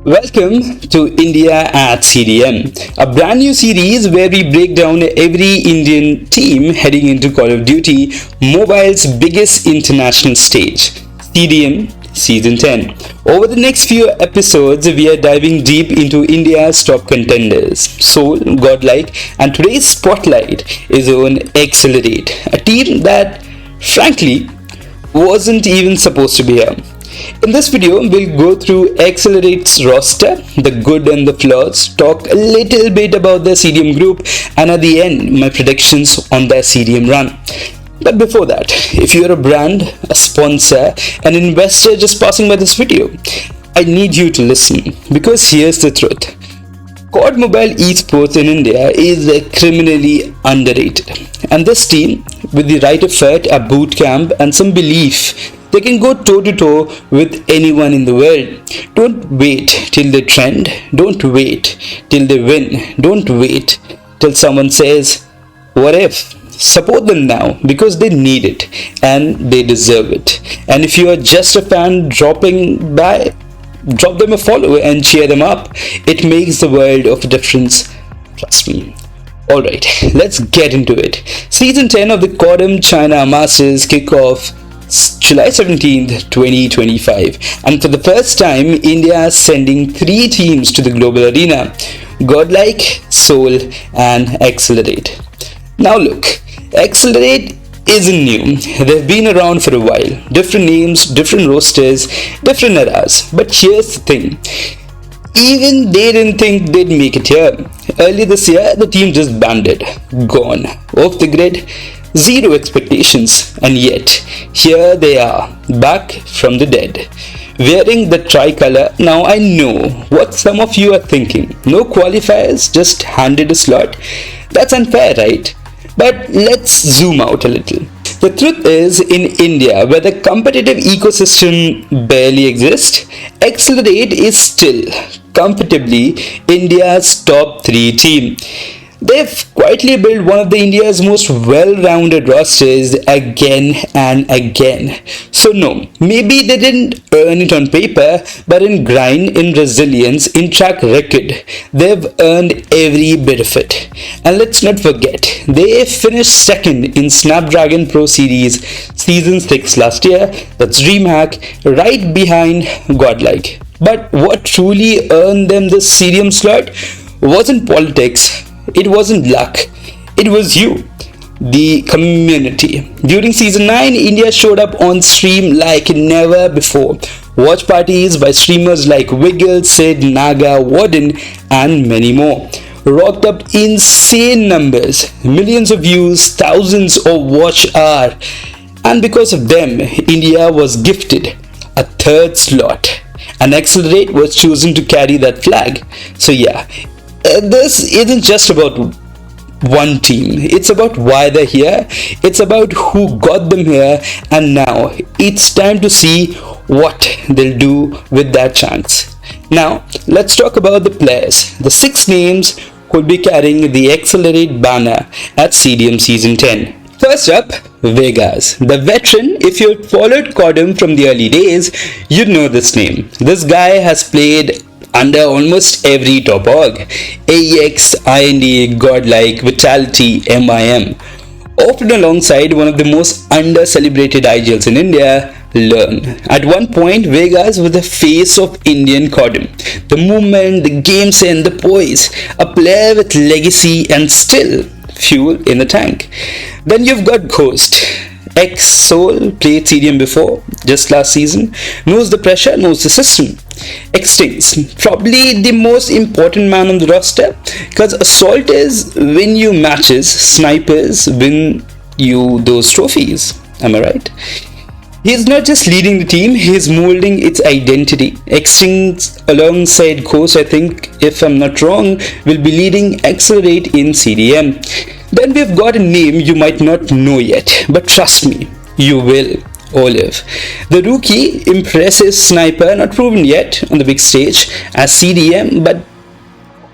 Welcome to India at CDM, a brand new series where we break down every Indian team heading into Call of Duty Mobile's biggest international stage, CDM Season 10. Over the next few episodes, we are diving deep into India's top contenders, Soul, GodLike, and today's spotlight is on XLR8, a team that, frankly, wasn't even supposed to be here. In this video, we'll go through XLR8's roster, the good and the flaws, talk a little bit about their CDM group, and at the end, my predictions on their CDM run. But before that, if you're a brand, a sponsor, an investor just passing by this video, I need you to listen, because here's the truth. COD Mobile esports in India is criminally underrated, and this team, with the right effort, a boot camp, and some belief, they can go toe-to-toe with anyone in the world. Don't wait till they trend. Don't wait till they win. Don't wait till someone says, what if? Support them now because they need it and they deserve it. And if you are just a fan dropping by, drop them a follow and cheer them up. It makes the world of a difference. Trust me. Alright, let's get into it. Season 10 of the CODM China Masters kick off July 17th, 2025, and for the first time, India is sending 3 teams to the global arena: GodLike, Soul, and XLR8. Now look, XLR8 isn't new. They've been around for a while. Different names, different rosters, different eras. But here's the thing. Even they didn't think they'd make it here. Earlier this year, the team just banded. Gone. Off the grid. Zero expectations, and yet here they are, back from the dead, wearing the tricolor. Now I know what some of you are thinking. No qualifiers, just handed a slot. That's unfair, right? But let's zoom out a little. The truth is, in India, where the competitive ecosystem barely exists, XLR8 is still comfortably India's top 3 team. They've quietly built one of India's most well-rounded rosters again and again. So no, maybe they didn't earn it on paper, but in grind, in resilience, in track record, they've earned every bit of it. And let's not forget, they finished second in Snapdragon Pro Series Season 6 last year. That's DreamHack, right behind GodLike. But what truly earned them this CDM slot wasn't politics. It wasn't luck, it was you, the community. During Season 9, India showed up on stream like never before. Watch parties by streamers like Wiggle, Sid, Naga, Warden, and many more. Rocked up insane numbers, millions of views, thousands of watch hours. And because of them, India was gifted a 3rd slot. And XLR8 was chosen to carry that flag. So yeah, this isn't just about one team. It's about why they're here. It's about who got them here. And now it's time to see what they'll do with that chance. Now let's talk about the players. The 6 names who'll be carrying the XLR8 banner at CDM Season 10. First up, Vegas. The veteran. If you followed CODM from the early days, you'd know this name. This guy has played under almost every top org: AEX, IND, GodLike, Vitality, MIM. Often alongside one of the most under-celebrated IGLs in India, Learn. At one point, Vegas was the face of Indian CODM. The movement, the game sense, the poise. A player with legacy and still fuel in the tank. Then you've got Ghost. Soul, played CDM before, just last season, knows the pressure, knows the system. Extinct, probably the most important man on the roster, because assaulters win you matches, snipers win you those trophies. Am I right? He's not just leading the team, he's molding its identity. Extinct alongside Ghost, I think, if I'm not wrong, will be leading XLR8 in CDM. Then we've got a name you might not know yet, but trust me, you will. Olive. The rookie, impressive sniper, not proven yet on the big stage as CDM, but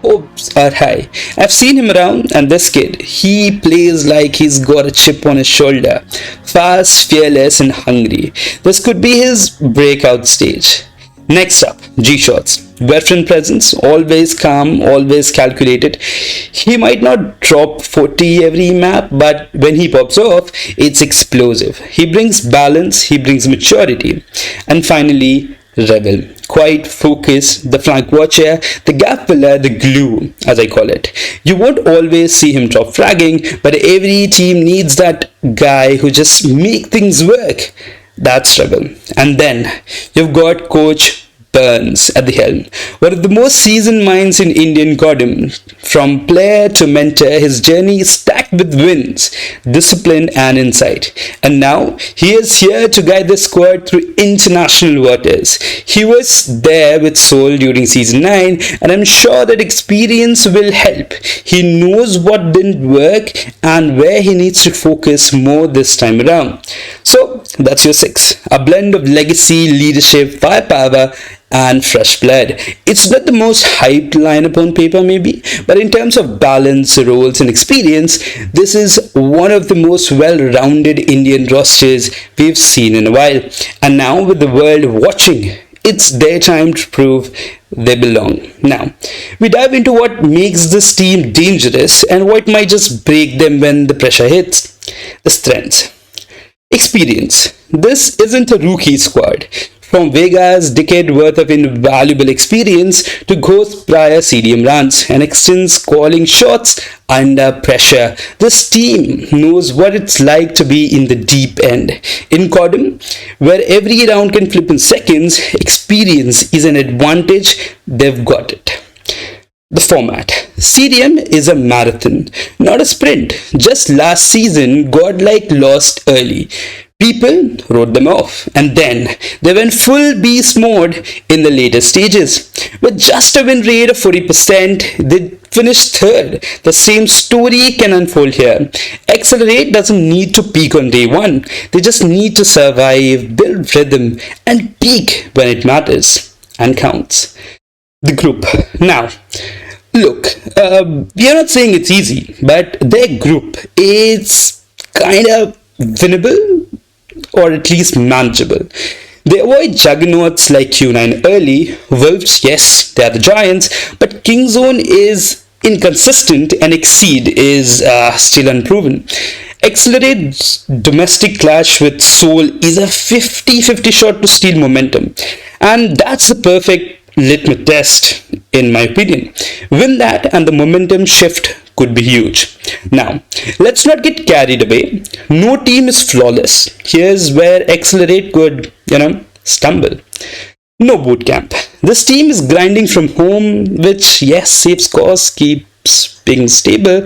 hopes are high. I've seen him around, and this kid, he plays like he's got a chip on his shoulder. Fast, fearless, and hungry. This could be his breakout stage. Next up, G-Shots. Veteran presence, always calm, always calculated. He might not drop 40 every map, but when he pops off, it's explosive. He brings balance, he brings maturity. And finally, Rebel. Quiet, focus, the flank watcher, the gap filler, the glue, as I call it. You won't always see him drop fragging, but every team needs that guy who just make things work. That's Rebel. And then you've got Coach Burns at the helm. One of the most seasoned minds in Indian CODM. From player to mentor, his journey is stacked with wins, discipline and insight. And now, he is here to guide the squad through international waters. He was there with Seoul during Season 9 and I'm sure that experience will help. He knows what didn't work and where he needs to focus more this time around. So, that's your 6. A blend of legacy, leadership, firepower and fresh blood. It's not the most hyped lineup on paper maybe, but in terms of balance, roles and experience, this is one of the most well-rounded Indian rosters we've seen in a while. And now with the world watching, it's their time to prove they belong. Now, we dive into what makes this team dangerous and what might just break them when the pressure hits. The strengths. Experience. This isn't a rookie squad. From Vega's decade worth of invaluable experience to Ghost prior CDM runs and extends calling shots under pressure, this team knows what it's like to be in the deep end. In CODM, where every round can flip in seconds, experience is an advantage. They've got it. The format. CDM is a marathon, not a sprint. Just last season, GodLike lost early. People wrote them off and then they went full beast mode in the later stages. With just a win rate of 40%, they finished third. The same story can unfold here. XLR8 doesn't need to peak on day 1. They just need to survive, build rhythm and peak when it matters and counts. The group. Now, look, we are not saying it's easy, but their group is kind of winnable or at least manageable. They avoid juggernauts like Q9 early. Wolves, yes, they are the giants, but Kingzone is inconsistent and Exceed is still unproven. Accelerate's domestic clash with Seoul is a 50-50 shot to steal momentum, and that's the perfect litmus test in my opinion. Win that and the momentum shift could be huge. Now, let's not get carried away. No team is flawless. Here's where Accelerate could, stumble. No boot camp. This team is grinding from home, which, yes, saves costs, keeps being stable.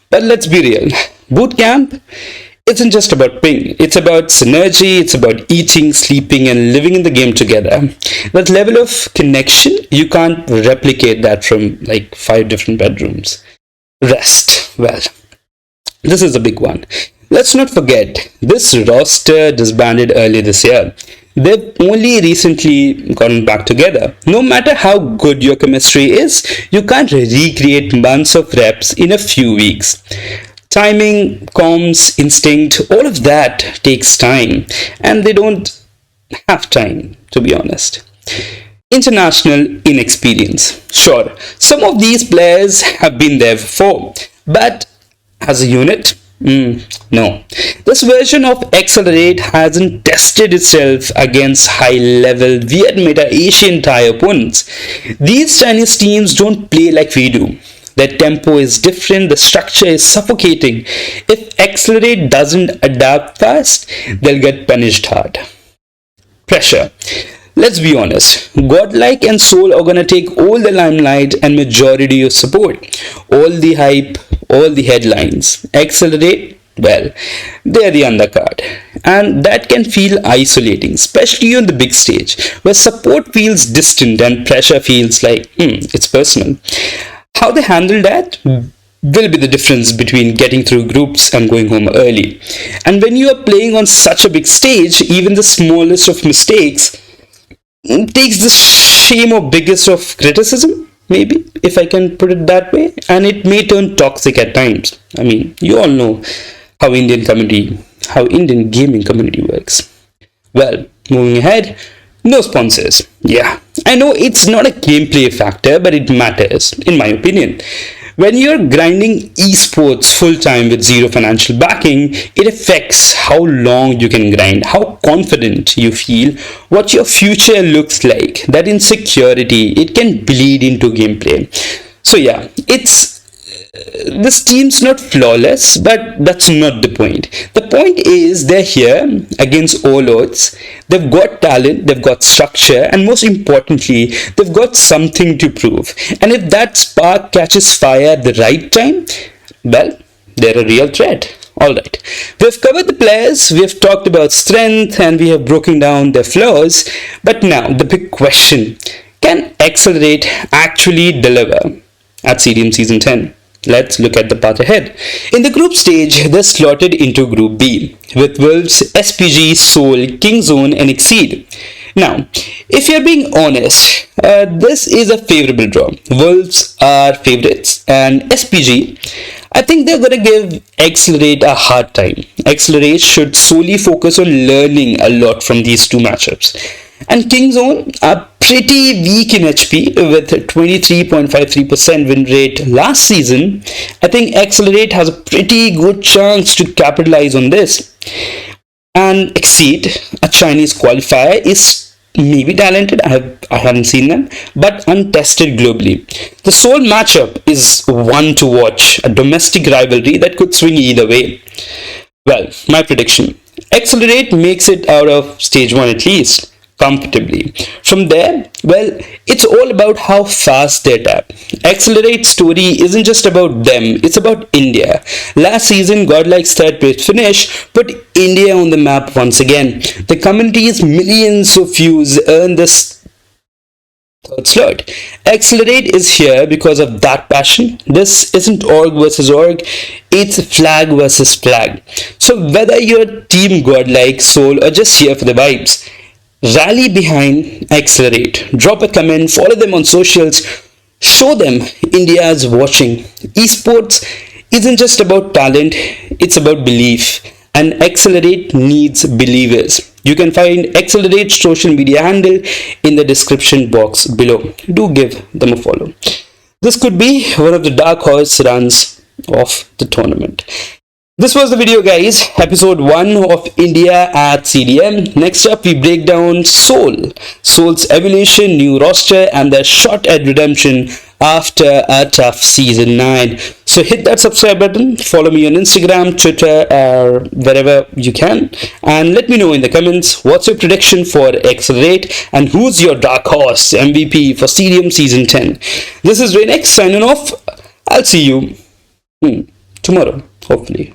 But let's be real. Boot camp isn't just about ping. It's about synergy. It's about eating, sleeping, and living in the game together. That level of connection, you can't replicate that from like 5 different bedrooms. Rest. Well, this is a big one. Let's not forget, this roster disbanded earlier this year. They've only recently gotten back together. No matter how good your chemistry is, you can't recreate months of reps in a few weeks. Timing, comms, instinct, all of that takes time. And they don't have time, to be honest. International inexperience. Sure, some of these players have been there before, but as a unit, no. This version of Accelerate hasn't tested itself against high-level weird meta-Asian Thai opponents. These Chinese teams don't play like we do. Their tempo is different, the structure is suffocating. If Accelerate doesn't adapt fast, they'll get punished hard. Pressure. Let's be honest, GodLike and Soul are gonna take all the limelight and majority of support. All the hype, all the headlines. Accelerate, well, they're the undercard. And that can feel isolating, especially on the big stage, where support feels distant and pressure feels like, it's personal. How they handle that will be the difference between getting through groups and going home early. And when you are playing on such a big stage, even the smallest of mistakes takes the shame or biggest of criticism, maybe, if I can put it that way, and it may turn toxic at times. I mean, you all know how Indian gaming community works. Well, moving ahead, No sponsors. Yeah, I know it's not a gameplay factor, but it matters, in my opinion. When you're grinding esports full time with zero financial backing, it affects how long you can grind, how confident you feel, what your future looks like. That insecurity, it can bleed into gameplay. So yeah, it's this team's not flawless, but that's not the point. The point is they're here against all odds. They've got talent, they've got structure, and most importantly, they've got something to prove. And if that spark catches fire at the right time, well, they're a real threat. Alright, we've covered the players, we've talked about strength, and we have broken down their flaws. But now, the big question, can Accelerate actually deliver at CDM Season 10? Let's look at the path ahead. In the group stage, they're slotted into Group B with Wolves, SPG, Soul, Kingzone, and Exceed. Now, if you're being honest, this is a favorable draw. Wolves are favorites, and SPG, I think they're gonna give Accelerate a hard time. Accelerate should solely focus on learning a lot from these two matchups. And Kingzone are pretty weak in HP with 23.53% win rate last season. I think Accelerate has a pretty good chance to capitalize on this. And Exceed, a Chinese qualifier, is maybe talented. I haven't seen them, but untested globally. The Seoul matchup is one to watch, a domestic rivalry that could swing either way. Well, my prediction: Accelerate makes it out of stage 1 at least comfortably. From there, well, it's all about how fast they tap. Accelerate's story isn't just about them, it's about India. Last season, GodLike's third place finish put India on the map once again. The community's millions of views earn this third slot. Accelerate is here because of that passion. This isn't org versus org, it's flag versus flag. So whether you're team GodLike, Soul, or just here for the vibes, rally behind Accelerate. Drop a comment, follow them on socials, show them India's watching. Esports isn't just about talent, it's about belief. And Accelerate needs believers. You can find Accelerate's social media handle in the description box below. Do give them a follow. This could be one of the dark horse runs of the tournament. This was the video, guys. Episode 1 of India at CDM. Next up, we break down Soul. Soul's evolution, new roster, and their shot at redemption after a tough season 9. So hit that subscribe button, follow me on Instagram, Twitter, or wherever you can, and let me know in the comments what's your prediction for Accelerate and who's your dark horse MVP for CDM Season 10. This is RainX signing off. I'll see you tomorrow, hopefully.